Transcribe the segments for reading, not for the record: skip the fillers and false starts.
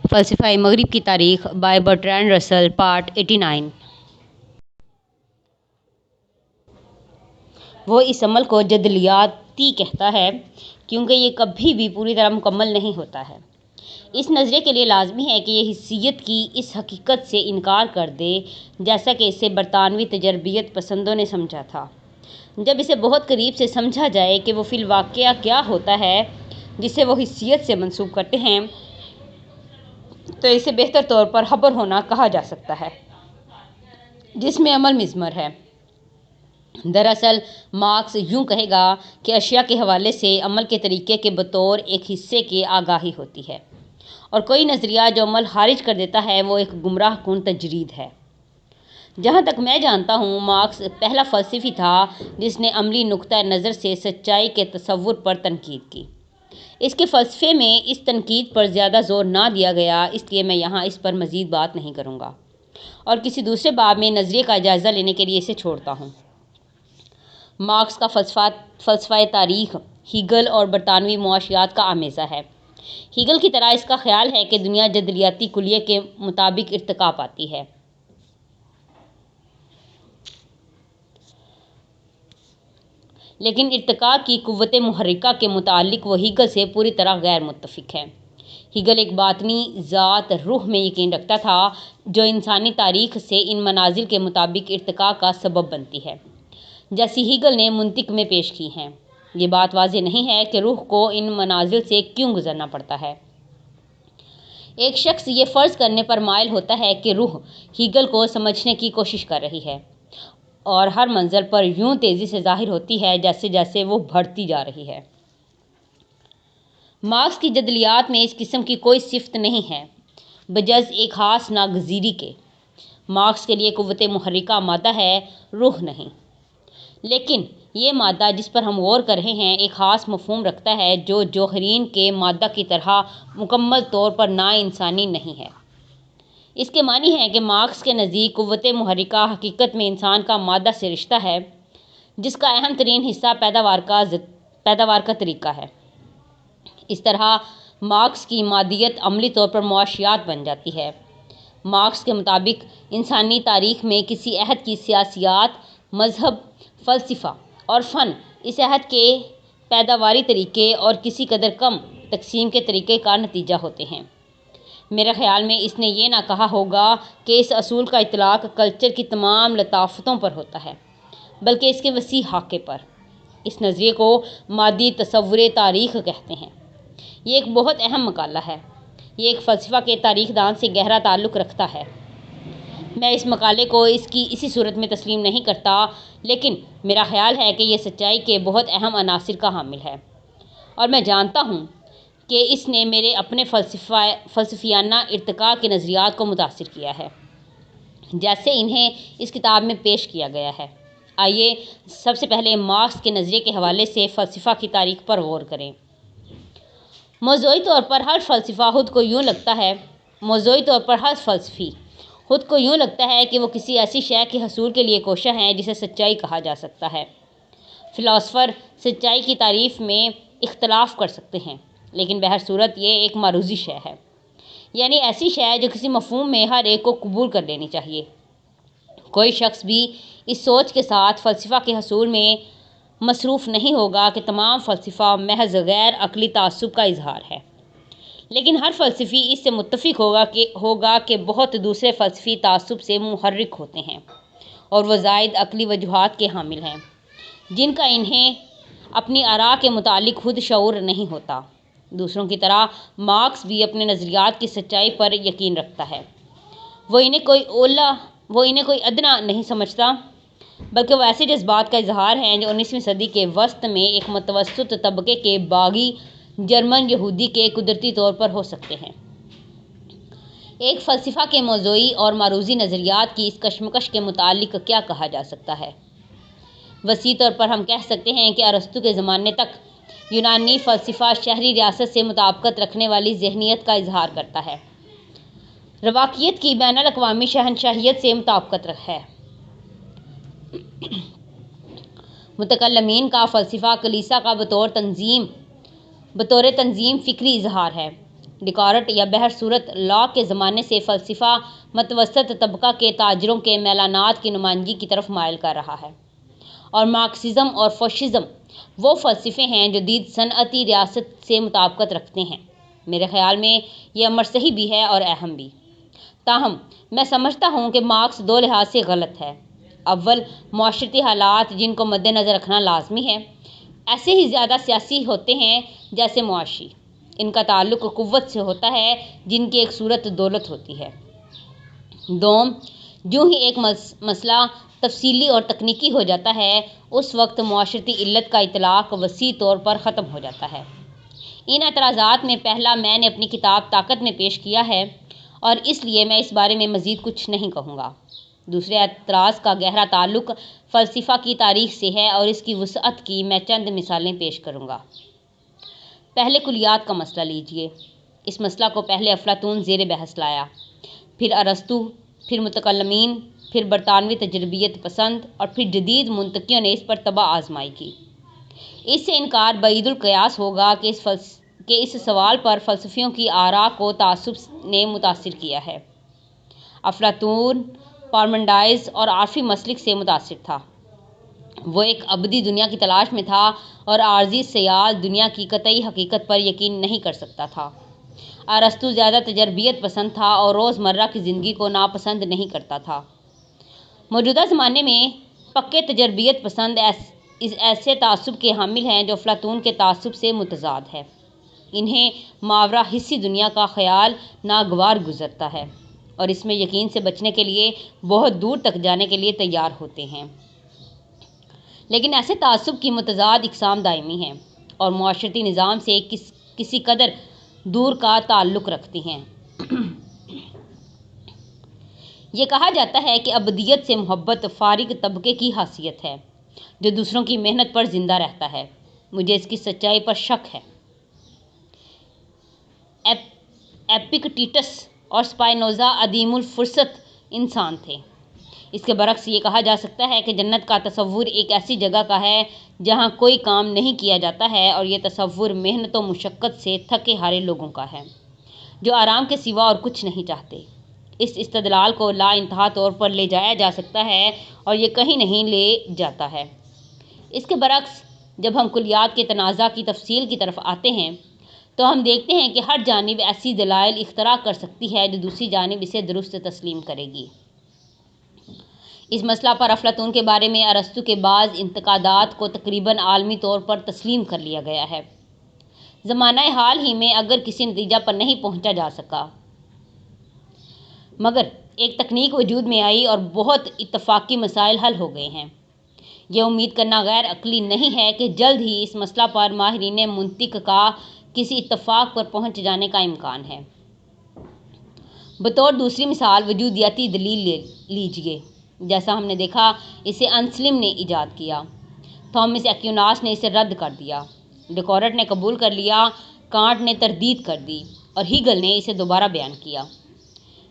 فلسفہ مغرب کی تاریخ بائی برٹرینڈ رسل پارٹ 89۔ وہ اس عمل کو جدلیاتی کہتا ہے کیونکہ یہ کبھی بھی پوری طرح مکمل نہیں ہوتا ہے۔ اس نظریے کے لیے لازمی ہے کہ یہ حیثیت کی اس حقیقت سے انکار کر دے جیسا کہ اسے برطانوی تجربیت پسندوں نے سمجھا تھا۔ جب اسے بہت قریب سے سمجھا جائے کہ وہ فی الواقع کیا ہوتا ہے جسے وہ حیثیت سے منسوب کرتے ہیں تو اسے بہتر طور پر خبر ہونا کہا جا سکتا ہے جس میں عمل مضمر ہے۔ دراصل مارکس یوں کہے گا کہ اشیاء کے حوالے سے عمل کے طریقے کے بطور ایک حصے کے آگاہی ہوتی ہے اور کوئی نظریہ جو عمل خارج کر دیتا ہے وہ ایک گمراہ کن تجرید ہے۔ جہاں تک میں جانتا ہوں مارکس پہلا فلسفی تھا جس نے عملی نقطہ نظر سے سچائی کے تصور پر تنقید کی۔ اس کے فلسفے میں اس تنقید پر زیادہ زور نہ دیا گیا، اس لیے میں یہاں اس پر مزید بات نہیں کروں گا اور کسی دوسرے باب میں نظریے کا جائزہ لینے کے لیے اسے چھوڑتا ہوں۔ مارکس کا فلسفہ تاریخ ہیگل اور برطانوی معاشیات کا آمیزہ ہے۔ ہیگل کی طرح اس کا خیال ہے کہ دنیا جدلیاتی کلیے کے مطابق ارتقا پاتی ہے، لیکن ارتقاء کی قوت محرکہ کے متعلق وہ ہیگل سے پوری طرح غیر متفق ہے۔ ہیگل ایک باطنی ذات روح میں یقین رکھتا تھا جو انسانی تاریخ سے ان منازل کے مطابق ارتقاء کا سبب بنتی ہے جیسی ہیگل نے منطق میں پیش کی ہیں۔ یہ بات واضح نہیں ہے کہ روح کو ان منازل سے کیوں گزرنا پڑتا ہے۔ ایک شخص یہ فرض کرنے پر مائل ہوتا ہے کہ روح ہیگل کو سمجھنے کی کوشش کر رہی ہے اور ہر منزل پر یوں تیزی سے ظاہر ہوتی ہے جیسے جیسے وہ بڑھتی جا رہی ہے۔ مارکس کی جدلیات میں اس قسم کی کوئی صفت نہیں ہے بجز ایک خاص ناگزیری کے۔ مارکس کے لیے قوت محرکہ مادہ ہے، روح نہیں۔ لیکن یہ مادہ جس پر ہم غور کر رہے ہیں ایک خاص مفہوم رکھتا ہے جو جوہرین کے مادہ کی طرح مکمل طور پر نا انسانی نہیں ہے۔ اس کے معنی ہے کہ مارکس کے نزدیک قوت محرکہ حقیقت میں انسان کا مادہ سے رشتہ ہے جس کا اہم ترین حصہ پیداوار کا طریقہ ہے۔ اس طرح مارکس کی مادیت عملی طور پر معاشیات بن جاتی ہے۔ مارکس کے مطابق انسانی تاریخ میں کسی عہد کی سیاسیات، مذہب، فلسفہ اور فن اس عہد کے پیداواری طریقے اور کسی قدر کم تقسیم کے طریقے کا نتیجہ ہوتے ہیں۔ میرے خیال میں اس نے یہ نہ کہا ہوگا کہ اس اصول کا اطلاق کلچر کی تمام لطافتوں پر ہوتا ہے بلکہ اس کے وسیع خاکے پر۔ اس نظریے کو مادی تصور تاریخ کہتے ہیں۔ یہ ایک بہت اہم مقالہ ہے۔ یہ ایک فلسفہ کے تاریخ دان سے گہرا تعلق رکھتا ہے۔ میں اس مقالے کو اس کی اسی صورت میں تسلیم نہیں کرتا، لیکن میرا خیال ہے کہ یہ سچائی کے بہت اہم عناصر کا حامل ہے اور میں جانتا ہوں کہ اس نے میرے اپنے فلسفیانہ ارتقاء کے نظریات کو متاثر کیا ہے جیسے انہیں اس کتاب میں پیش کیا گیا ہے۔ آئیے سب سے پہلے مارکس کے نظریے کے حوالے سے فلسفہ کی تاریخ پر غور کریں۔ موضوعی طور پر ہر فلسفی خود کو یوں لگتا ہے کہ وہ کسی ایسی شے کے حصول کے لیے کوشاں ہیں جسے سچائی کہا جا سکتا ہے۔ فلاسفر سچائی کی تعریف میں اختلاف کر سکتے ہیں، لیکن بہرصورت یہ ایک معروضی شے ہے، یعنی ایسی شے جو کسی مفہوم میں ہر ایک کو قبول کر لینی چاہیے۔ کوئی شخص بھی اس سوچ کے ساتھ فلسفہ کے حصول میں مصروف نہیں ہوگا کہ تمام فلسفہ محض غیر عقلی تعصب کا اظہار ہے، لیکن ہر فلسفی اس سے متفق ہوگا کہ بہت دوسرے فلسفی تعصب سے محرک ہوتے ہیں اور وہ زائد عقلی وجوہات کے حامل ہیں جن کا انہیں اپنی آراء کے متعلق خود شعور نہیں ہوتا۔ دوسروں کی طرح مارکس بھی اپنے نظریات کی سچائی پر یقین رکھتا ہے۔ وہ انہیں کوئی ادنیٰ نہیں سمجھتا بلکہ وہ ایسے جذبات کا اظہار ہیں جو 19ویں صدی کے وسط میں ایک متوسط طبقے کے باغی جرمن یہودی کے قدرتی طور پر ہو سکتے ہیں۔ ایک فلسفہ کے موضوعی اور معروضی نظریات کی اس کشمکش کے متعلق کیا کہا جا سکتا ہے؟ وسیع طور پر ہم کہہ سکتے ہیں کہ ارسطو کے زمانے تک یونانی فلسفہ شہری ریاست سے مطابقت رکھنے والی ذہنیت کا اظہار کرتا ہے، رواقیت کی بین الاقوامی شہنشاہیت سے مطابقت ہے۔ متکلمین کا فلسفہ کلیسا کا بطور تنظیم فکری اظہار ہے۔ ڈیکارٹ یا بہر صورت لاک کے زمانے سے فلسفہ متوسط طبقہ کے تاجروں کے میلانات کی نمائندگی کی طرف مائل کر رہا ہے، اور مارکسزم اور فاشزم وہ فلسفے ہیں جو جدید صنعتی ریاست سے مطابقت رکھتے ہیں۔ میرے خیال میں یہ امر صحیح بھی ہے اور اہم بھی۔ تاہم میں سمجھتا ہوں کہ مارکس دو لحاظ سے غلط ہے۔ اول، معاشرتی حالات جن کو مد نظر رکھنا لازمی ہے، ایسے ہی زیادہ سیاسی ہوتے ہیں جیسے معاشی۔ ان کا تعلق قوت سے ہوتا ہے جن کی ایک صورت دولت ہوتی ہے۔ دوم، جو ہی ایک مسئلہ تفصیلی اور تکنیکی ہو جاتا ہے، اس وقت معاشرتی علت کا اطلاق وسیع طور پر ختم ہو جاتا ہے۔ ان اعتراضات میں پہلا میں نے اپنی کتاب طاقت میں پیش کیا ہے، اور اس لیے میں اس بارے میں مزید کچھ نہیں کہوں گا۔ دوسرے اعتراض کا گہرا تعلق فلسفہ کی تاریخ سے ہے، اور اس کی وسعت کی میں چند مثالیں پیش کروں گا۔ پہلے کلیات کا مسئلہ لیجیے۔ اس مسئلہ کو پہلے افلاطون زیر بحث لایا، پھر ارسطو، پھر متکلمین، پھر برطانوی تجربیت پسند، اور پھر جدید منطقیوں نے اس پر طبع آزمائی کی۔ اس سے انکار بعید القیاس ہوگا کہ اس سوال پر فلسفیوں کی آراء کو تعصب نے متاثر کیا ہے۔ افلاطون پارمنڈائز اور عارفی مسلک سے متاثر تھا۔ وہ ایک ابدی دنیا کی تلاش میں تھا اور عارضی سیال دنیا کی قطعی حقیقت پر یقین نہیں کر سکتا تھا۔ ارسطو زیادہ تجربیت پسند تھا اور روزمرہ کی زندگی کو ناپسند نہیں کرتا تھا۔ موجودہ زمانے میں پکے تجربیت پسند ایسے تعصب کے حامل ہیں جو افلاطون کے تعصب سے متضاد ہے۔ انہیں ماوراء حسی دنیا کا خیال ناگوار گزرتا ہے، اور اس میں یقین سے بچنے کے لیے بہت دور تک جانے کے لیے تیار ہوتے ہیں۔ لیکن ایسے تعصب کی متضاد اقسام دائمی ہیں اور معاشرتی نظام سے کسی قدر دور کا تعلق رکھتی ہیں۔ یہ کہا جاتا ہے کہ ابدیت سے محبت فارغ طبقے کی حیثیت ہے جو دوسروں کی محنت پر زندہ رہتا ہے۔ مجھے اس کی سچائی پر شک ہے۔ ایپکٹیٹس اور اسپائنوزا عدیم الفرصت انسان تھے۔ اس کے برعکس یہ کہا جا سکتا ہے کہ جنت کا تصور ایک ایسی جگہ کا ہے جہاں کوئی کام نہیں کیا جاتا ہے، اور یہ تصور محنت و مشقت سے تھکے ہارے لوگوں کا ہے جو آرام کے سوا اور کچھ نہیں چاہتے۔ اس استدلال کو لا انتہا طور پر لے جایا جا سکتا ہے، اور یہ کہیں نہیں لے جاتا ہے۔ اس کے برعکس جب ہم کلیات کے تنازع کی تفصیل کی طرف آتے ہیں تو ہم دیکھتے ہیں کہ ہر جانب ایسی دلائل اختراع کر سکتی ہے جو دوسری جانب اسے درست تسلیم کرے گی۔ اس مسئلہ پر افلاطون کے بارے میں ارسطو کے بعض انتقادات کو تقریباً عالمی طور پر تسلیم کر لیا گیا ہے۔ زمانہ حال ہی میں اگر کسی نتیجہ پر نہیں پہنچا جا سکا، مگر ایک تکنیک وجود میں آئی اور بہت اتفاقی مسائل حل ہو گئے ہیں، یہ امید کرنا غیر عقلی نہیں ہے کہ جلد ہی اس مسئلہ پر ماہرین منطق کا کسی اتفاق پر پہنچ جانے کا امکان ہے۔ بطور دوسری مثال وجودیاتی دلیل لیجیے۔ جیسا ہم نے دیکھا، اسے انسلم نے ایجاد کیا، تھامس ایکویناس نے اسے رد کر دیا، ڈیکارٹ نے قبول کر لیا، کانٹ نے تردید کر دی، اور ہیگل نے اسے دوبارہ بیان کیا۔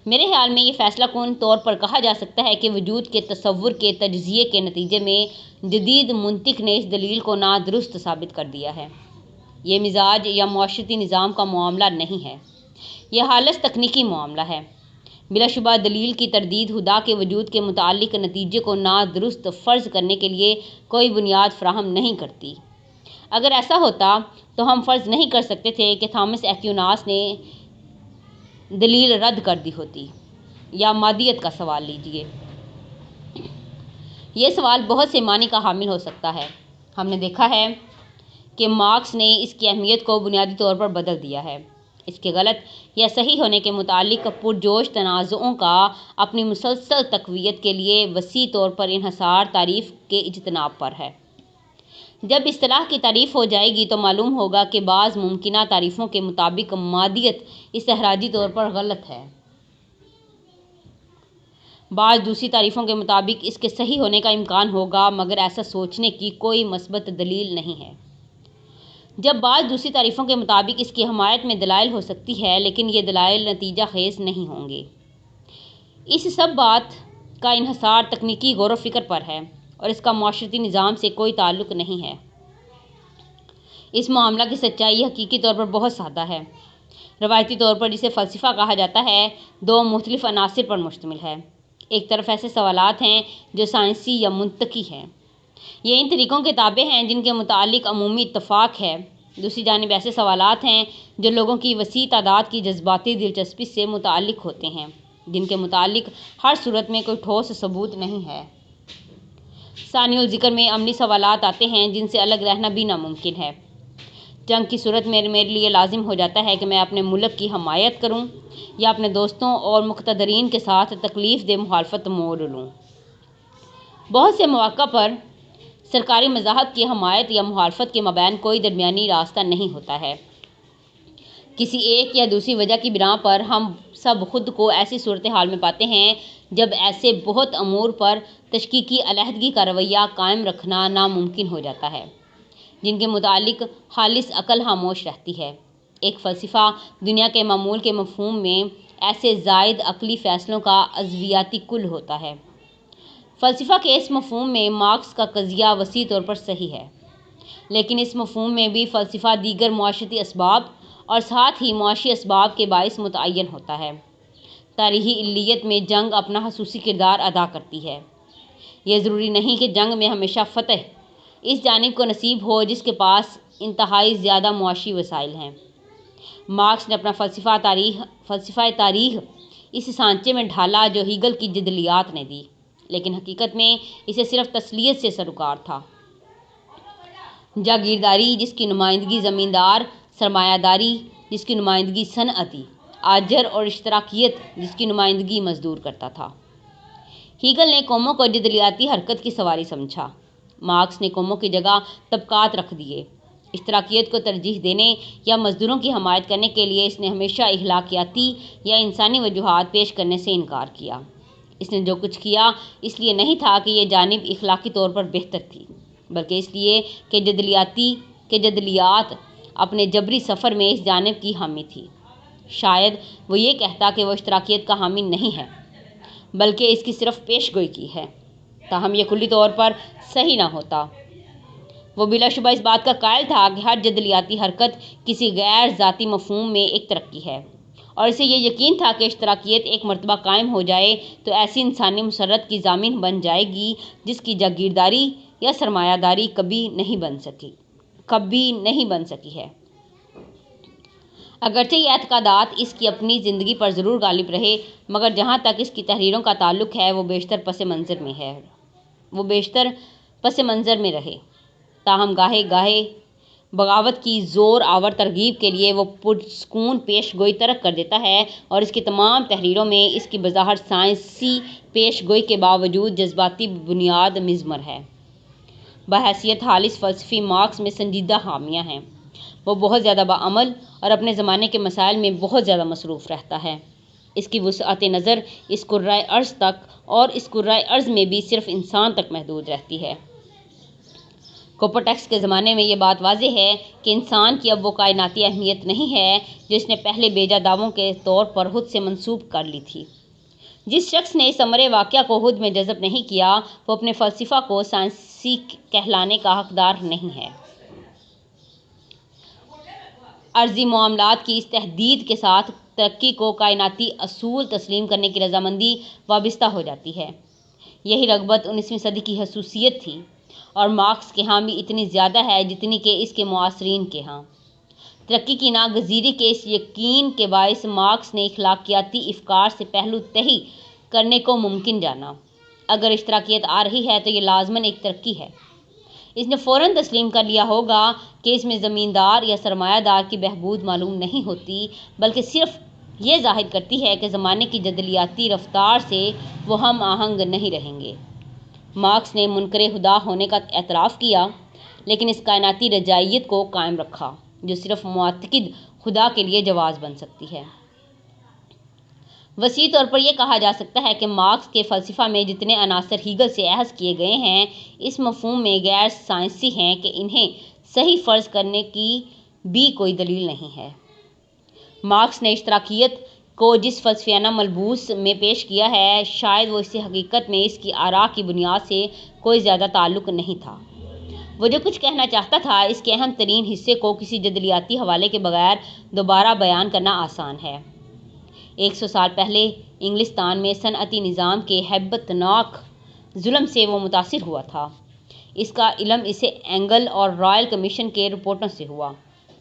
میرے خیال میں یہ فیصلہ کن طور پر کہا جا سکتا ہے کہ وجود کے تصور کے تجزیے کے نتیجے میں جدید منطق نے اس دلیل کو نادرست ثابت کر دیا ہے۔ یہ مزاج یا معاشرتی نظام کا معاملہ نہیں ہے، یہ خالص تکنیکی معاملہ ہے۔ بلا شبہ دلیل کی تردید خدا کے وجود کے متعلق نتیجے کو نادرست فرض کرنے کے لیے کوئی بنیاد فراہم نہیں کرتی۔ اگر ایسا ہوتا تو ہم فرض نہیں کر سکتے تھے کہ تھامس ایکویناس نے دلیل رد کر دی ہوتی۔ یا مادیت کا سوال لیجیے۔ یہ سوال بہت سے معنی کا حامل ہو سکتا ہے۔ ہم نے دیکھا ہے کہ مارکس نے اس کی اہمیت کو بنیادی طور پر بدل دیا ہے۔ اس کے غلط یا صحیح ہونے کے متعلق پرجوش تنازعوں کا اپنی مسلسل تقویت کے لیے وسیع طور پر انحصار تعریف کے اجتناب پر ہے۔ جب اصطلاح کی تعریف ہو جائے گی تو معلوم ہوگا کہ بعض ممکنہ تعریفوں کے مطابق مادیت استخراجی طور پر غلط ہے، بعض دوسری تعریفوں کے مطابق اس کے صحیح ہونے کا امکان ہوگا، مگر ایسا سوچنے کی کوئی مثبت دلیل نہیں ہے۔ جب بعض دوسری تعریفوں کے مطابق اس کی حمایت میں دلائل ہو سکتی ہے، لیکن یہ دلائل نتیجہ خیز نہیں ہوں گے۔ اس سب بات کا انحصار تکنیکی غور و فکر پر ہے اور اس کا معاشرتی نظام سے کوئی تعلق نہیں ہے۔ اس معاملہ کی سچائی حقیقی طور پر بہت سادہ ہے۔ روایتی طور پر جسے فلسفہ کہا جاتا ہے، دو مختلف عناصر پر مشتمل ہے۔ ایک طرف ایسے سوالات ہیں جو سائنسی یا منطقی ہیں، یہ ان طریقوں کے تابع ہیں جن کے متعلق عمومی اتفاق ہے۔ دوسری جانب ایسے سوالات ہیں جو لوگوں کی وسیع تعداد کی جذباتی دلچسپی سے متعلق ہوتے ہیں، جن کے متعلق ہر صورت میں کوئی ٹھوس ثبوت نہیں ہے۔ ثانی الذکر میں عملی سوالات آتے ہیں جن سے الگ رہنا بھی ناممکن ہے۔ جنگ کی صورت میں میرے لیے لازم ہو جاتا ہے کہ میں اپنے ملک کی حمایت کروں یا اپنے دوستوں اور مقتدرین کے ساتھ تکلیف دہ مخالفت موڑ لوں۔ بہت سے مواقع پر سرکاری مذاہب کی حمایت یا مخالفت کے مابین کوئی درمیانی راستہ نہیں ہوتا ہے۔ کسی ایک یا دوسری وجہ کی بنا پر ہم سب خود کو ایسی صورتحال میں پاتے ہیں جب ایسے بہت امور پر تشکیکی علیحدگی کا رویہ قائم رکھنا ناممکن ہو جاتا ہے جن کے متعلق خالص عقل خاموش رہتی ہے۔ ایک فلسفہ دنیا کے معمول کے مفہوم میں ایسے زائد عقلی فیصلوں کا عضویاتی کل ہوتا ہے۔ فلسفہ کے اس مفہوم میں مارکس کا قضیہ وسیع طور پر صحیح ہے، لیکن اس مفہوم میں بھی فلسفہ دیگر معاشرتی اسباب اور ساتھ ہی معاشی اسباب کے باعث متعین ہوتا ہے۔ تاریخی علیت میں جنگ اپنا خصوصی کردار ادا کرتی ہے۔ یہ ضروری نہیں کہ جنگ میں ہمیشہ فتح اس جانب کو نصیب ہو جس کے پاس انتہائی زیادہ معاشی وسائل ہیں۔ مارکس نے اپنا فلسفہ تاریخ اس سانچے میں ڈھالا جو ہیگل کی جدلیات نے دی، لیکن حقیقت میں اسے صرف تسلیت سے سروکار تھا۔ جاگیرداری جس کی نمائندگی زمیندار، سرمایہ داری جس کی نمائندگی صنعتی، آجر اور اشتراکیت جس کی نمائندگی مزدور کرتا تھا۔ ہیگل نے قوموں کو جدلیاتی حرکت کی سواری سمجھا، مارکس نے قوموں کی جگہ طبقات رکھ دیے۔ اشتراکیت کو ترجیح دینے یا مزدوروں کی حمایت کرنے کے لیے اس نے ہمیشہ اخلاقیاتی یا انسانی وجوہات پیش کرنے سے انکار کیا۔ اس نے جو کچھ کیا اس لیے نہیں تھا کہ یہ جانب اخلاقی طور پر بہتر تھی، بلکہ اس لیے کہ جدلیات اپنے جبری سفر میں اس جانب کی حامی تھی۔ شاید وہ یہ کہتا کہ وہ اشتراکیت کا حامی نہیں ہے، بلکہ اس کی صرف پیش گوئی کی ہے، تاہم یہ کلی طور پر صحیح نہ ہوتا۔ وہ بلا شبہ اس بات کا قائل تھا کہ ہر جدلیاتی حرکت کسی غیر ذاتی مفہوم میں ایک ترقی ہے، اور اسے یہ یقین تھا کہ اشتراکیت ایک مرتبہ قائم ہو جائے تو ایسی انسانی مسرت کی ضامن بن جائے گی جس کی جاگیرداری یا سرمایہ داری کبھی نہیں بن سکی ہے۔ اگرچہ یہ اعتقادات اس کی اپنی زندگی پر ضرور غالب رہے، مگر جہاں تک اس کی تحریروں کا تعلق ہے وہ بیشتر پس منظر میں رہے۔ تاہم گاہے گاہے بغاوت کی زور آور ترغیب کے لیے وہ پرسکون پیش گوئی ترک کر دیتا ہے، اور اس کی تمام تحریروں میں اس کی بظاہر سائنسی پیش گوئی کے باوجود جذباتی بنیاد مضمر ہے۔ بحیثیت خالص فلسفی مارکس میں سنجیدہ خامیاں ہیں۔ وہ بہت زیادہ باعمل اور اپنے زمانے کے مسائل میں بہت زیادہ مصروف رہتا ہے۔ اس کی وسعت نظر اس کرۂ ارض تک اور اس کرۂ ارض میں بھی صرف انسان تک محدود رہتی ہے۔ کوپرٹیکس کے زمانے میں یہ بات واضح ہے کہ انسان کی اب وہ کائناتی اہمیت نہیں ہے جو اس نے پہلے بیجا دعووں کے طور پر خود سے منسوب کر لی تھی۔ جس شخص نے اس امر واقعہ کو خود میں جذب نہیں کیا وہ اپنے فلسفہ کو سائنسی کہلانے کا حقدار نہیں ہے۔ عارضی معاملات کی اس تحدید کے ساتھ ترقی کو کائناتی اصول تسلیم کرنے کی رضامندی وابستہ ہو جاتی ہے۔ یہی رغبت 19ویں صدی کی خصوصیت تھی، اور مارکس کے ہاں بھی اتنی زیادہ ہے جتنی کہ اس کے معاصرین کے ہاں۔ ترقی کی ناگزیری کے اس یقین کے باعث مارکس نے اخلاقیاتی افکار سے پہلو تہی کرنے کو ممکن جانا۔ اگر اشتراکیت آ رہی ہے تو یہ لازماً ایک ترقی ہے۔ اس نے فوراً تسلیم کر لیا ہوگا کہ اس میں زمیندار یا سرمایہ دار کی بہبود معلوم نہیں ہوتی، بلکہ صرف یہ ظاہر کرتی ہے کہ زمانے کی جدلیاتی رفتار سے وہ ہم آہنگ نہیں رہیں گے۔ مارکس نے منکر خدا ہونے کا اعتراف کیا، لیکن اس کائناتی رجائیت کو قائم رکھا جو صرف معتقد خدا کے لیے جواز بن سکتی ہے۔ وسیع طور پر یہ کہا جا سکتا ہے کہ مارکس کے فلسفہ میں جتنے عناصر ہیگل سے اخذ کیے گئے ہیں اس مفہوم میں غیر سائنسی ہیں کہ انہیں صحیح فرض کرنے کی بھی کوئی دلیل نہیں ہے۔ مارکس نے اشتراکیت کو جس فلسفیانہ ملبوس میں پیش کیا ہے شاید وہ اس سے حقیقت میں اس کی آراء کی بنیاد سے کوئی زیادہ تعلق نہیں تھا۔ وہ جو کچھ کہنا چاہتا تھا اس کے اہم ترین حصے کو کسی جدلیاتی حوالے کے بغیر دوبارہ بیان کرنا آسان ہے۔ 100 سال پہلے انگلستان میں صنعتی نظام کے ہیبت ناک ظلم سے وہ متاثر ہوا تھا۔ اس کا علم اسے اینگل اور رائل کمیشن کے رپورٹوں سے ہوا۔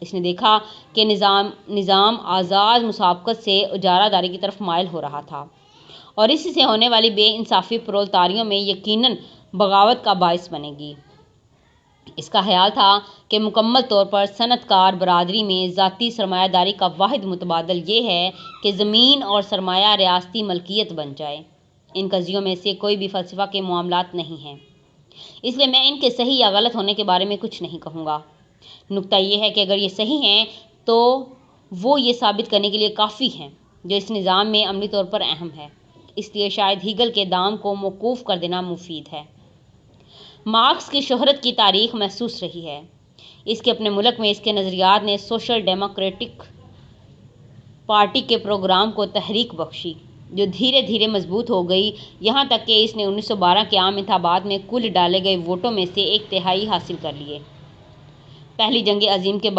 اس نے دیکھا کہ نظام آزاد مسابقت سے اجارہ داری کی طرف مائل ہو رہا تھا اور اس سے ہونے والی بے انصافی پرولتاریوں میں یقیناً بغاوت کا باعث بنے گی۔ اس کا خیال تھا کہ مکمل طور پر صنعت کار برادری میں ذاتی سرمایہ داری کا واحد متبادل یہ ہے کہ زمین اور سرمایہ ریاستی ملکیت بن جائے۔ ان قضیوں میں سے کوئی بھی فلسفہ کے معاملات نہیں ہیں، اس لیے میں ان کے صحیح یا غلط ہونے کے بارے میں کچھ نہیں کہوں گا۔ نکتہ یہ ہے کہ اگر یہ صحیح ہیں تو وہ یہ ثابت کرنے کے لیے کافی ہیں جو اس نظام میں عملی طور پر اہم ہے۔ اس لیے شاید ہیگل کے دام کو موقوف کر دینا مفید ہے۔ مارکس کی شہرت کی تاریخ محسوس رہی ہے۔ اس کے اپنے ملک میں اس کے نظریات نے سوشل ڈیموکریٹک پارٹی کے پروگرام کو تحریک بخشی جو دھیرے دھیرے مضبوط ہو گئی، یہاں تک کہ اس نے 1912 کے عام انتخابات میں کل ڈالے گئے ووٹوں میں سے 1/3 حاصل کر لیے۔ پہلی جنگ عظیم کے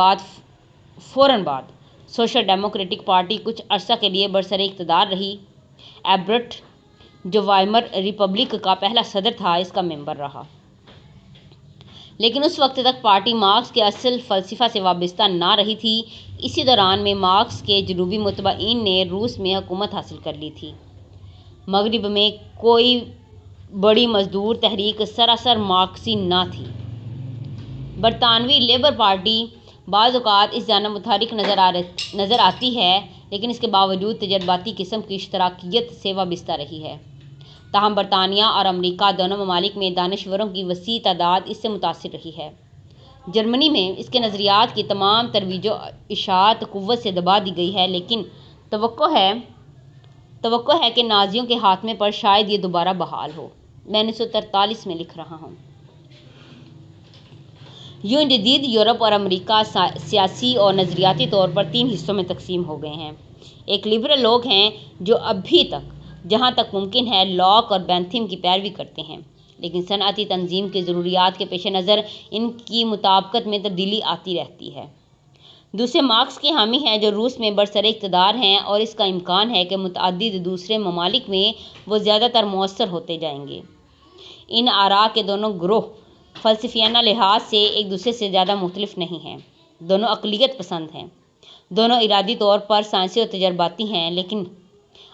فوراً بعد سوشل ڈیموکریٹک پارٹی کچھ عرصہ کے لیے برسر اقتدار رہی۔ ایبرٹ جو وائمر ریپبلک کا پہلا صدر تھا اس کا ممبر رہا، لیکن اس وقت تک پارٹی مارکس کے اصل فلسفہ سے وابستہ نہ رہی تھی۔ اسی دوران میں مارکس کے جنوبی متبعین نے روس میں حکومت حاصل کر لی تھی۔ مغرب میں کوئی بڑی مزدور تحریک سراسر مارکسی نہ تھی۔ برطانوی لیبر پارٹی بعض اوقات اس جانب متحرک نظر آتی ہے، لیکن اس کے باوجود تجرباتی قسم کی اشتراکیت سے وابستہ رہی ہے۔ تاہم برطانیہ اور امریکہ دونوں ممالک میں دانشوروں کی وسیع تعداد اس سے متاثر رہی ہے۔ جرمنی میں اس کے نظریات کی تمام ترویج و اشاعت قوت سے دبا دی گئی ہے، لیکن توقع ہے کہ نازیوں کے خاتمے پر شاید یہ دوبارہ بحال ہو۔ میں 1943 میں لکھ رہا ہوں۔ یوں جدید یورپ اور امریکہ سیاسی اور نظریاتی طور پر 3 حصوں میں تقسیم ہو گئے ہیں۔ ایک لبرل لوگ ہیں جو ابھی تک جہاں تک ممکن ہے لاک اور بینتھم کی پیروی کرتے ہیں، لیکن صنعتی تنظیم کی ضروریات کے پیش نظر ان کی مطابقت میں تبدیلی آتی رہتی ہے۔ دوسرے مارکس کے حامی ہیں جو روس میں برسر اقتدار ہیں اور اس کا امکان ہے کہ متعدد دوسرے ممالک میں وہ زیادہ تر مؤثر ہوتے جائیں گے۔ ان آراء کے دونوں گروہ فلسفیانہ لحاظ سے ایک دوسرے سے زیادہ مختلف نہیں ہیں۔ دونوں اقلیت پسند ہیں، دونوں ارادی طور پر سائنسی اور تجرباتی ہیں، لیکن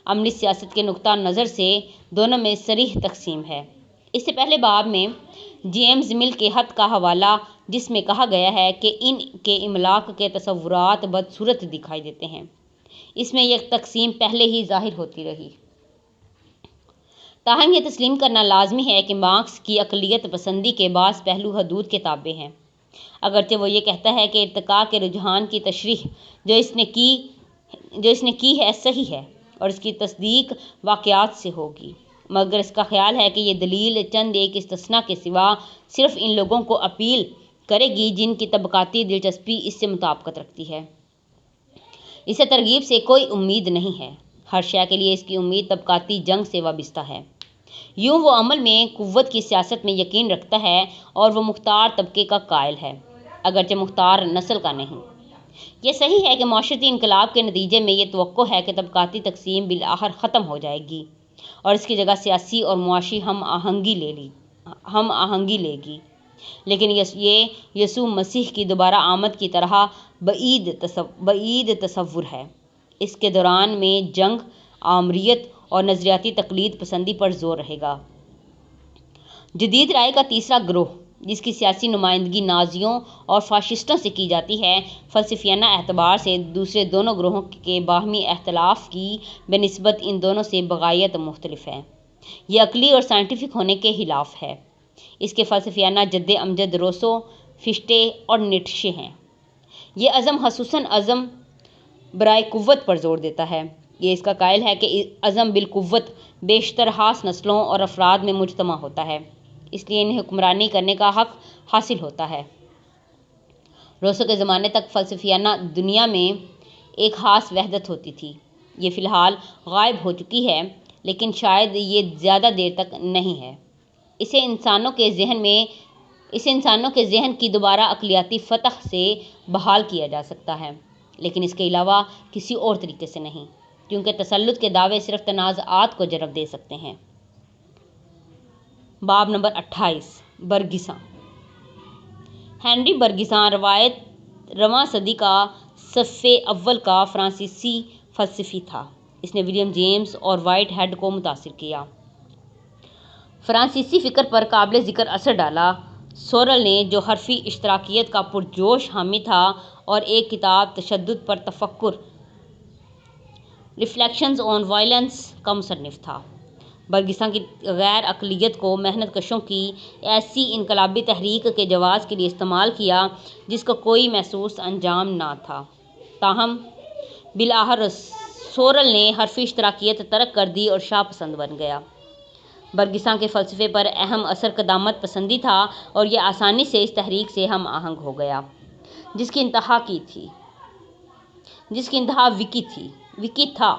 عملی سیاست کے نقطہ نظر سے دونوں میں صریح تقسیم ہے۔ اس سے پہلے باب میں جیمز مل کے خط کا حوالہ جس میں کہا گیا ہے کہ ان کے املاک کے تصورات بدصورت دکھائی دیتے ہیں، اس میں یہ تقسیم پہلے ہی ظاہر ہوتی رہی۔ تاہم یہ تسلیم کرنا لازمی ہے کہ مارکس کی اقلیت پسندی کے بعض پہلو حدود کے تابع ہیں۔ اگرچہ وہ یہ کہتا ہے کہ ارتقاء کے رجحان کی تشریح جو اس نے کی ہے صحیح ہے اور اس کی تصدیق واقعات سے ہوگی، مگر اس کا خیال ہے کہ یہ دلیل چند ایک استثناء کے سوا صرف ان لوگوں کو اپیل کرے گی جن کی طبقاتی دلچسپی اس سے مطابقت رکھتی ہے۔ اسے ترغیب سے کوئی امید نہیں ہے، ہر شے کے لیے اس کی امید طبقاتی جنگ سے وابستہ ہے۔ یوں وہ عمل میں قوت کی سیاست میں یقین رکھتا ہے اور وہ مختار طبقے کا قائل ہے، اگرچہ مختار نسل کا نہیں۔ یہ صحیح ہے کہ معاشرتی انقلاب کے نتیجے میں یہ توقع ہے کہ طبقاتی تقسیم بالآخر ختم ہو جائے گی اور اس کی جگہ سیاسی اور معاشی ہم آہنگی لے گی، لیکن یہ یسوع مسیح کی دوبارہ آمد کی طرح بعید تصور ہے۔ اس کے دوران میں جنگ، آمریت اور نظریاتی تقلید پسندی پر زور رہے گا۔ جدید رائے کا تیسرا گروہ، جس کی سیاسی نمائندگی نازیوں اور فاشسٹوں سے کی جاتی ہے، فلسفیانہ اعتبار سے دوسرے دونوں گروہوں کے باہمی اختلاف کی بنسبت ان دونوں سے بغایت مختلف ہے۔ یہ عقلی اور سائنٹیفک ہونے کے خلاف ہے۔ اس کے فلسفیانہ جد امجد روسو، فشٹے اور نیٹشے ہیں۔ یہ عزم خصوصاً عزم برائے قوت پر زور دیتا ہے۔ یہ اس کا قائل ہے کہ عزم بالقوت بیشتر خاص نسلوں اور افراد میں مجتمع ہوتا ہے، اس لیے انہیں حکمرانی کرنے کا حق حاصل ہوتا ہے۔ روسو کے زمانے تک فلسفیانہ دنیا میں ایک خاص وحدت ہوتی تھی۔ یہ فی الحال غائب ہو چکی ہے، لیکن شاید یہ زیادہ دیر تک نہیں ہے۔ اسے انسانوں کے ذہن میں اسے انسانوں کے ذہن کی دوبارہ عقلیاتی فتح سے بحال کیا جا سکتا ہے، لیکن اس کے علاوہ کسی اور طریقے سے نہیں، کیونکہ تسلط کے دعوے صرف تنازعات کو جنم دے سکتے ہیں۔ باب نمبر 28 برگساں۔ ہنری برگساں رواں صدی کا صف اول کا فرانسیسی فلسفی تھا۔ اس نے ولیم جیمس اور وائٹ ہیڈ کو متاثر کیا، فرانسیسی فکر پر قابل ذکر اثر ڈالا۔ سورل نے، جو حرفی اشتراکیت کا پرجوش حامی تھا اور ایک کتاب تشدد پر تفکر ریفلیکشنز آن وائلنس کا مصنف تھا، برگساں کی غیر عقلیت کو محنت کشوں کی ایسی انقلابی تحریک کے جواز کے لیے استعمال کیا جس کا کوئی محسوس انجام نہ تھا۔ تاہم بالآخر سورل نے حرفی اشتراکیت ترک کر دی اور شاہ پسند بن گیا۔ برگساں کے فلسفے پر اہم اثر قدامت پسندی تھا اور یہ آسانی سے اس تحریک سے ہم آہنگ ہو گیا جس کی انتہا وکی تھا۔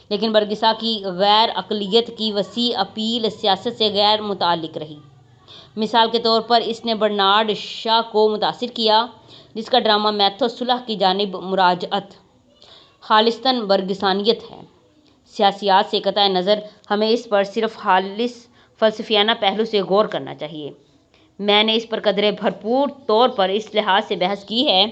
لیکن برگساں کی غیر عقلیت کی وسیع اپیل سیاست سے غیر متعلق رہی۔ مثال کے طور پر اس نے برنارڈ شاہ کو متاثر کیا، جس کا ڈرامہ میتھو صلح کی جانب مراجعت خالصتاً برگسانیت ہے۔ سیاسیات سے قطع نظر ہمیں اس پر صرف خالص فلسفیانہ پہلو سے غور کرنا چاہیے۔ میں نے اس پر قدرے بھرپور طور پر اس لحاظ سے بحث کی ہے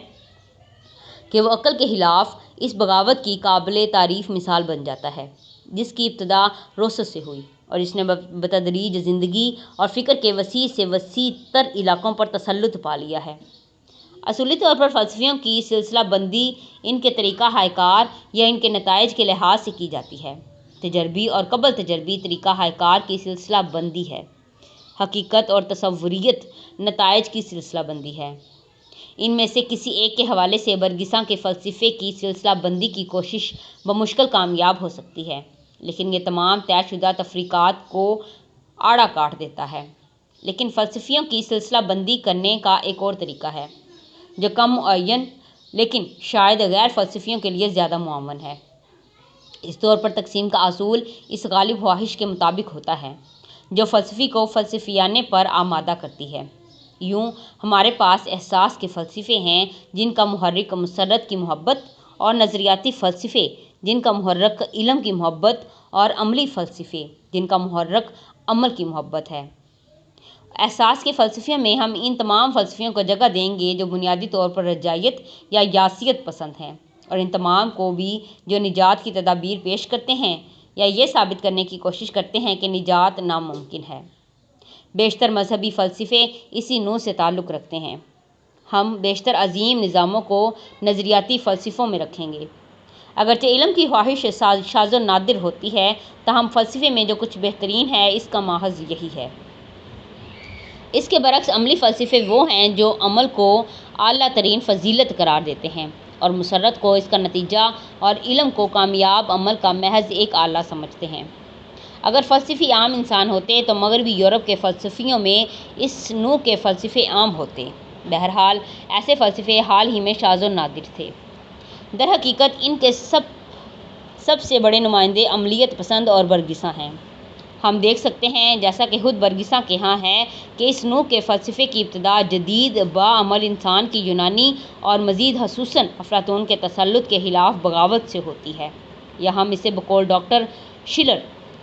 کہ وہ عقل کے خلاف اس بغاوت کی قابل تعریف مثال بن جاتا ہے جس کی ابتدا روسو سے ہوئی اور جس نے بتدریج زندگی اور فکر کے وسیع سے وسیع تر علاقوں پر تسلط پا لیا ہے۔ اصولی طور پر فلسفیوں کی سلسلہ بندی ان کے طریقہ کار یا ان کے نتائج کے لحاظ سے کی جاتی ہے۔ تجربی اور قبل تجربی طریقہ کار کی سلسلہ بندی ہے، حقیقت اور تصوریت نتائج کی سلسلہ بندی ہے۔ ان میں سے کسی ایک کے حوالے سے برگساں کے فلسفے کی سلسلہ بندی کی کوشش بمشکل کامیاب ہو سکتی ہے، لیکن یہ تمام طے شدہ تفریقات کو آڑا کاٹ دیتا ہے۔ لیکن فلسفیوں کی سلسلہ بندی کرنے کا ایک اور طریقہ ہے جو کم معین لیکن شاید غیر فلسفیوں کے لیے زیادہ معاون ہے۔ اس طور پر تقسیم کا اصول اس غالب خواہش کے مطابق ہوتا ہے جو فلسفی کو فلسفیانے پر آمادہ کرتی ہے۔ یوں ہمارے پاس احساس کے فلسفے ہیں جن کا محرک مسرت کی محبت، اور نظریاتی فلسفے جن کا محرک علم کی محبت، اور عملی فلسفے جن کا محرک عمل کی محبت ہے۔ احساس کے فلسفے میں ہم ان تمام فلسفیوں کو جگہ دیں گے جو بنیادی طور پر رجاعیت یا یاسیت پسند ہیں، اور ان تمام کو بھی جو نجات کی تدابیر پیش کرتے ہیں یا یہ ثابت کرنے کی کوشش کرتے ہیں کہ نجات ناممکن ہے۔ بیشتر مذہبی فلسفے اسی نوع سے تعلق رکھتے ہیں۔ ہم بیشتر عظیم نظاموں کو نظریاتی فلسفوں میں رکھیں گے۔ اگرچہ علم کی خواہش شاذ و نادر ہوتی ہے، تاہم فلسفے میں جو کچھ بہترین ہے اس کا محض یہی ہے۔ اس کے برعکس عملی فلسفے وہ ہیں جو عمل کو اعلیٰ ترین فضیلت قرار دیتے ہیں اور مسرت کو اس کا نتیجہ اور علم کو کامیاب عمل کا محض ایک آلہ سمجھتے ہیں۔ اگر فلسفی عام انسان ہوتے تو مغربی یورپ کے فلسفیوں میں اس نوع کے فلسفے عام ہوتے۔ بہرحال ایسے فلسفے حال ہی میں شاذ و نادر تھے۔ در حقیقت ان کے سب سے بڑے نمائندے عملیت پسند اور برگساں ہیں۔ ہم دیکھ سکتے ہیں، جیسا کہ خود برگساں کے ہاں ہے، کہ اس نوع کے فلسفے کی ابتدا جدید باعمل انسان کی یونانی اور مزید خصوصاً افلاطون کے تسلط کے خلاف بغاوت سے ہوتی ہے، یا ہم اسے بقول ڈاکٹر شلر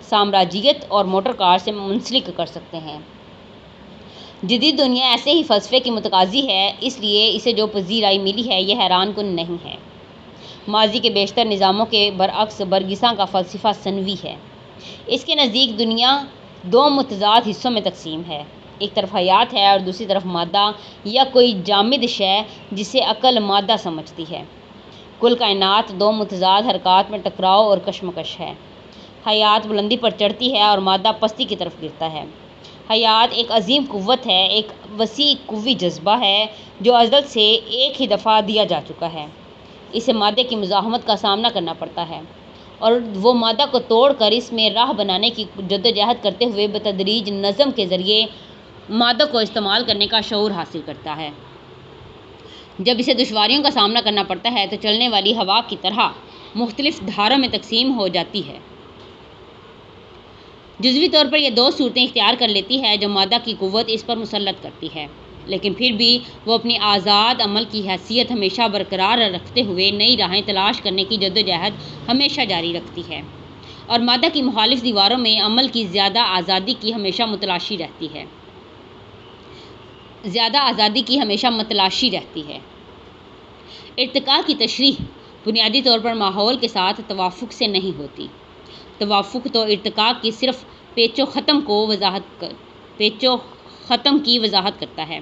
سامراجیت اور موٹر کار سے منسلک کر سکتے ہیں۔ جدید دنیا ایسے ہی فلسفے کی متقاضی ہے، اس لیے اسے جو پذیرائی ملی ہے یہ حیران کن نہیں ہے۔ ماضی کے بیشتر نظاموں کے برعکس برگساں کا فلسفہ ثانوی ہے۔ اس کے نزدیک دنیا دو متضاد حصوں میں تقسیم ہے، ایک طرف حیات ہے اور دوسری طرف مادہ یا کوئی جامد شے جسے عقل مادہ سمجھتی ہے۔ کل کائنات دو متضاد حرکات میں ٹکراؤ اور کشمکش ہے۔ حیات بلندی پر چڑھتی ہے اور مادہ پستی کی طرف گرتا ہے۔ حیات ایک عظیم قوت ہے، ایک وسیع قوی جذبہ ہے جو ازل سے ایک ہی دفعہ دیا جا چکا ہے۔ اسے مادے کی مزاحمت کا سامنا کرنا پڑتا ہے اور وہ مادہ کو توڑ کر اس میں راہ بنانے کی جدوجہد کرتے ہوئے بتدریج نظم کے ذریعے مادہ کو استعمال کرنے کا شعور حاصل کرتا ہے۔ جب اسے دشواریوں کا سامنا کرنا پڑتا ہے تو چلنے والی ہوا کی طرح مختلف دھاروں میں تقسیم ہو جاتی ہے۔ جزوی طور پر یہ 2 صورتیں اختیار کر لیتی ہے جو مادہ کی قوت اس پر مسلط کرتی ہے، لیکن پھر بھی وہ اپنی آزاد عمل کی حیثیت ہمیشہ برقرار رکھتے ہوئے نئی راہیں تلاش کرنے کی جدوجہد ہمیشہ جاری رکھتی ہے، اور مادہ کی مخالف دیواروں میں عمل کی زیادہ آزادی کی ہمیشہ متلاشی رہتی ہے۔ ارتقاء کی تشریح بنیادی طور پر ماحول کے ساتھ توافق سے نہیں ہوتی۔ توافق تو ارتقاء کی صرف پیچ و ختم کی وضاحت کرتا ہے۔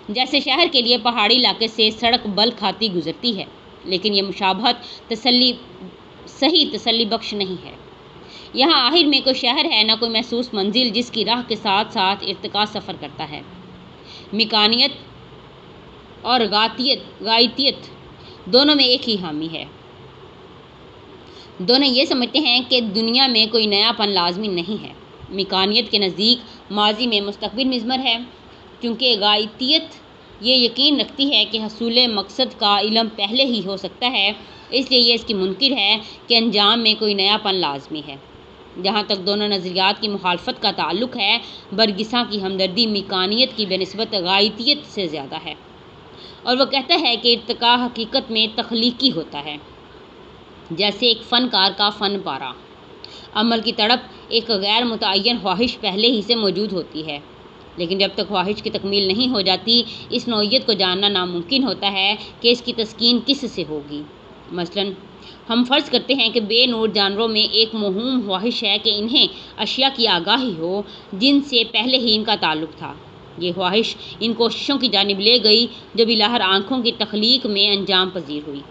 جیسے شہر کے لیے پہاڑی علاقے سے سڑک بل کھاتی گزرتی ہے، لیکن یہ مشابہت صحیح تسلی بخش نہیں ہے۔ یہاں آخر میں کوئی شہر ہے، نہ کوئی محسوس منزل جس کی راہ کے ساتھ ساتھ ارتقاء سفر کرتا ہے۔ مکانیت اور غائطیت دونوں میں ایک ہی حامی ہے۔ دونوں یہ سمجھتے ہیں کہ دنیا میں کوئی نیا پن لازمی نہیں ہے۔ مکانیت کے نزدیک ماضی میں مستقبل مضمر ہے، چونکہ غائطیت یہ یقین رکھتی ہے کہ حصول مقصد کا علم پہلے ہی ہو سکتا ہے، اس لیے یہ اس کی منکر ہے کہ انجام میں کوئی نیا پن لازمی ہے۔ جہاں تک دونوں نظریات کی مخالفت کا تعلق ہے، برگساں کی ہمدردی مکانیت کی بنسبت غائطیت سے زیادہ ہے، اور وہ کہتا ہے کہ ارتقاء حقیقت میں تخلیقی ہوتا ہے، جیسے ایک فنکار کا فن پارہ۔ عمل کی تڑپ ایک غیر متعین خواہش پہلے ہی سے موجود ہوتی ہے، لیکن جب تک خواہش کی تکمیل نہیں ہو جاتی، اس نوعیت کو جاننا ناممکن ہوتا ہے کہ اس کی تسکین کس سے ہوگی۔ مثلاً ہم فرض کرتے ہیں کہ بے نور جانوروں میں ایک موہوم خواہش ہے کہ انہیں اشیاء کی آگاہی ہو جن سے پہلے ہی ان کا تعلق تھا۔ یہ خواہش ان کوششوں کی جانب لے گئی جو بالآخر آنکھوں کی تخلیق میں انجام پذیر ہوئی،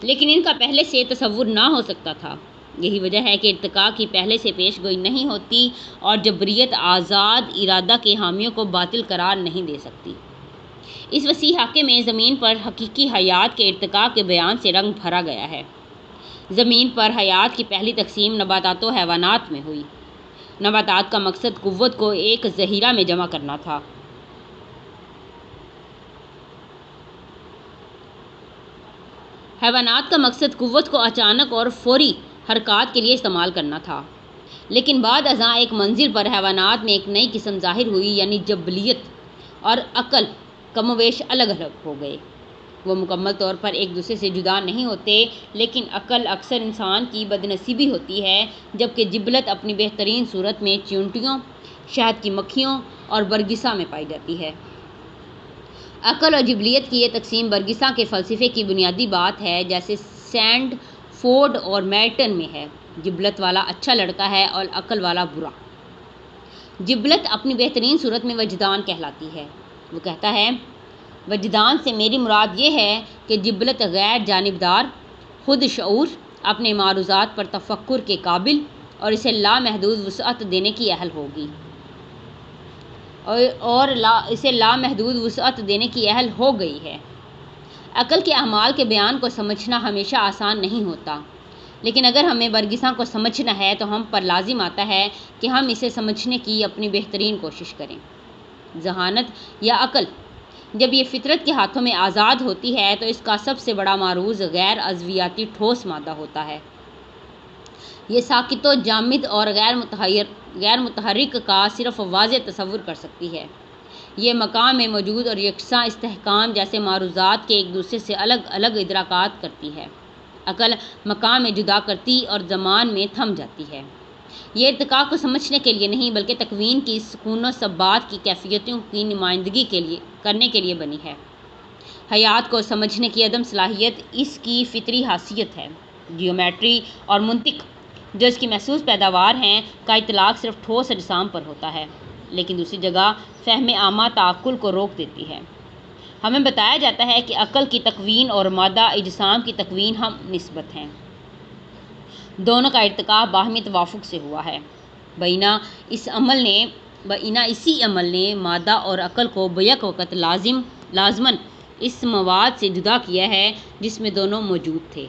لیکن ان کا پہلے سے تصور نہ ہو سکتا تھا۔ یہی وجہ ہے کہ ارتقاء کی پہلے سے پیش گوئی نہیں ہوتی، اور جبریت آزاد ارادہ کے حامیوں کو باطل قرار نہیں دے سکتی۔ اس وسیع خاکے میں زمین پر حقیقی حیات کے ارتقاء کے بیان سے رنگ بھرا گیا ہے۔ زمین پر حیات کی پہلی تقسیم نباتات و حیوانات میں ہوئی۔ نباتات کا مقصد قوت کو ایک ذخیرہ میں جمع کرنا تھا۔ حیوانات کا مقصد قوت کو اچانک اور فوری حرکات کے لیے استعمال کرنا تھا، لیکن بعد ازاں ایک منزل پر حیوانات میں ایک نئی قسم ظاہر ہوئی، یعنی جبلیت اور عقل کم و بیش الگ الگ ہو گئے۔ وہ مکمل طور پر ایک دوسرے سے جدا نہیں ہوتے، لیکن عقل اکثر انسان کی بدنصیبی ہوتی ہے، جبکہ جبلت اپنی بہترین صورت میں چیونٹیوں، شہد کی مکھیوں اور برگساں میں پائی جاتی ہے۔ عقل اور جبلیت کی یہ تقسیم برگساں کے فلسفے کی بنیادی بات ہے، جیسے سینڈ فورڈ اور میلٹن میں ہے۔ جبلت والا اچھا لڑکا ہے اور عقل والا برا۔ جبلت اپنی بہترین صورت میں وجدان کہلاتی ہے۔ وہ کہتا ہے، وجدان سے میری مراد یہ ہے کہ جبلت غیر جانبدار، خود شعور، اپنے معروضات پر تفکر کے قابل اور اسے لامحدود وسعت دینے کی اہل ہوگی اسے لامحدود وسعت دینے کی اہل ہو گئی ہے۔ عقل کے اعمال کے بیان کو سمجھنا ہمیشہ آسان نہیں ہوتا، لیکن اگر ہمیں برگساں کو سمجھنا ہے تو ہم پر لازم آتا ہے کہ ہم اسے سمجھنے کی اپنی بہترین کوشش کریں۔ ذہانت یا عقل جب یہ فطرت کے ہاتھوں میں آزاد ہوتی ہے تو اس کا سب سے بڑا معروض غیر عضویاتی ٹھوس مادہ ہوتا ہے۔ یہ ساکت و جامد اور غیر متحرک کا صرف واضح تصور کر سکتی ہے۔ یہ مقام میں موجود اور یکساں استحکام جیسے معروضات کے ایک دوسرے سے الگ الگ ادراکات کرتی ہے۔ عقل مقام میں جدا کرتی اور زمان میں تھم جاتی ہے۔ یہ ارتقاء کو سمجھنے کے لیے نہیں بلکہ تکوین کی سکون و ثبات کی کیفیتوں کی نمائندگی کرنے کے لیے بنی ہے۔ حیات کو سمجھنے کی عدم صلاحیت اس کی فطری خاصیت ہے۔ جیومیٹری اور منطق جو اس کی محسوس پیداوار ہیں کا اطلاق صرف ٹھوس اجسام پر ہوتا ہے، لیکن دوسری جگہ فہم عامہ تعقل کو روک دیتی ہے۔ ہمیں بتایا جاتا ہے کہ عقل کی تکوین اور مادہ اجسام کی تکوین ہم نسبت ہیں۔ دونوں کا ارتقاء باہمی توافق سے ہوا ہے۔ بینا اسی عمل نے مادہ اور عقل کو بیک وقت لازماً اس مواد سے جدا کیا ہے جس میں دونوں موجود تھے۔